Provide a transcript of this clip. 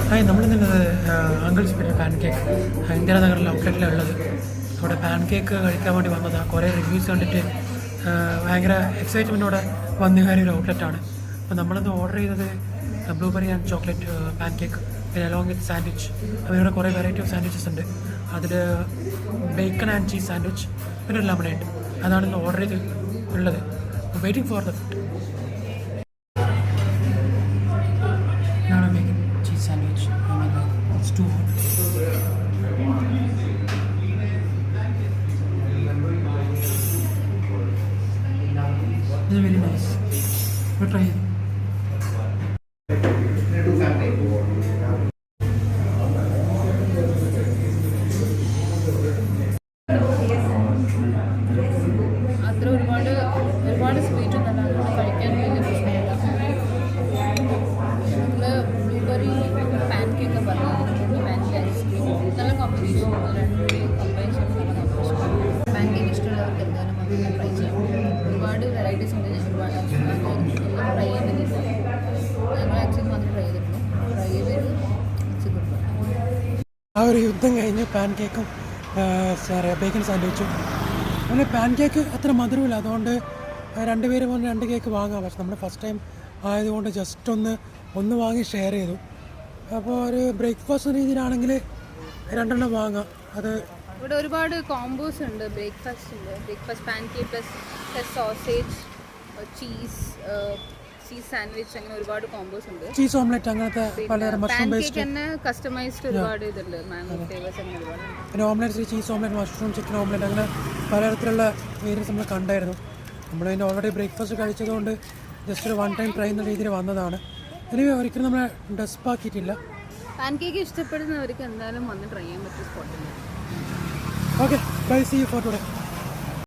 Hi, നമ്മളിന്നുള്ളത് uncles പിന്നെ pan cake ഇന്ദിരാനഗറിലെ ഔട്ട്ലെറ്റിലുള്ളത്. അവിടെ pan cake കഴിക്കാൻ വേണ്ടി വന്നതാണ്. കുറേ റിവ്യൂസ് കണ്ടിട്ട് ഭയങ്കര എക്സൈറ്റ്മെൻറ്റോടെ വന്നു കയറിയ ഒരു ഔട്ട്ലെറ്റാണ്. അപ്പോൾ നമ്മളിന്ന് ഓർഡർ ചെയ്തത് blueberry and chocolate pan cake, പിന്നെ അലോങ് വിത്ത് സാൻഡ്വിച്ച്. അവരുടെ കുറേ വെറൈറ്റി ഓഫ് സാൻഡ്വിച്ചസ് ഉണ്ട്. അതിൽ ബേക്കൺ ആൻഡ് ചീസ് സാൻഡ്വിച്ച്, പിന്നെ ഒരു ലെമണേഡ്. അതാണ് ഇന്ന് ഓർഡർ ചെയ്ത് ഉള്ളത്. Waiting for the food. ഇതാണ് bacon cheese sandwich. It's too hot. This is very nice. We'll try it. അത്ര ഒരുപാട് സ്വീറ്റ് ഒന്നല്ല, കഴിക്കാൻ വലിയ പ്രശ്നമില്ല. നമ്മൾ ബ്ലൂബെറി പാൻ കേക്ക് പറഞ്ഞു, പാൻ കേക്ക് ഐസ്ക്രീം നല്ല കോമ്പിനേഷൻ. രണ്ടുപേരും കമ്പൈൻ ചെയ്യുമ്പോൾ നല്ല കോമ്പിനേഷൻ. പാൻ കേക്ക് ഇഷ്ടമുള്ളവർക്ക് എന്തായാലും നമുക്ക് ട്രൈ ചെയ്യാം. ഒരുപാട് വെറൈറ്റീസ് ഉണ്ട്. ഞാൻ ഒരുപാട് എല്ലാം ട്രൈ ചെയ്തിട്ടില്ല. ഞങ്ങൾ ആക്ച്വലി മാത്രം ട്രൈ ചെയ്തിട്ടുള്ളൂ. ട്രൈ ചെയ്ത് ആ ഒരു യുദ്ധം കഴിഞ്ഞ് പാൻ കേക്കും ബേക്കൺ സാൻഡ്വിച്ചും. അങ്ങനെ പാൻ കേക്ക് അത്ര മധുരമില്ല, അതുകൊണ്ട് രണ്ടുപേരും വന്ന് 2 കേക്ക് വാങ്ങാം. പക്ഷെ നമ്മൾ ഫസ്റ്റ് ടൈം ആയതുകൊണ്ട് ജസ്റ്റ് ഒന്ന് വാങ്ങി ഷെയർ ചെയ്തു. അപ്പോൾ ഒരു ബ്രേക്ക്ഫാസ്റ്റ് രീതിയിലാണെങ്കിൽ 2 വാങ്ങാം. അത് ഇവിടെ ഒരുപാട് കോംബോസ് ഉണ്ട്. Breakfast pan cake plus sausage, cheese sandwich, അങ്ങനെ ഒരുപാട് കോംബോസ് ഉണ്ട്. ചീസ് ഓംലെറ്റ് അങ്ങനത്തെ പലതരം മഷ്റൂം ബേസ്ഡ് തന്നെ കസ്റ്റമൈസ്ഡ് ഒരുപാട് ഇതുണ്ട്. മാംഗോ ഫ്ലേവേഴ്സ് അങ്ങനെ ഒരുപാട്. പിന്നെ omelette, cheese omelette, mushroom chicken omelette, അങ്ങനെ പലതരത്തിലുള്ള വേരിയൻസ് നമ്മൾ കണ്ടായിരുന്നു. നമ്മളതിൻ്റെ ഓൾറെഡി ബ്രേക്ക്ഫാസ്റ്റ് കഴിച്ചതുകൊണ്ട് ജസ്റ്റ് ഒരു 1 ടൈം ട്രൈ എന്ന രീതിയിൽ വന്നതാണ്. ഇനി ഒരിക്കലും നമ്മളെ ഡെസ്പാക്കിയിട്ടില്ല. പാൻ കേക്ക് ഇഷ്ടപ്പെടുന്നവർക്ക് എന്തായാലും വന്ന് ട്രൈ ചെയ്യാൻ പറ്റിയ സ്പോട്ടില്ല. Okay, bye, see you for today.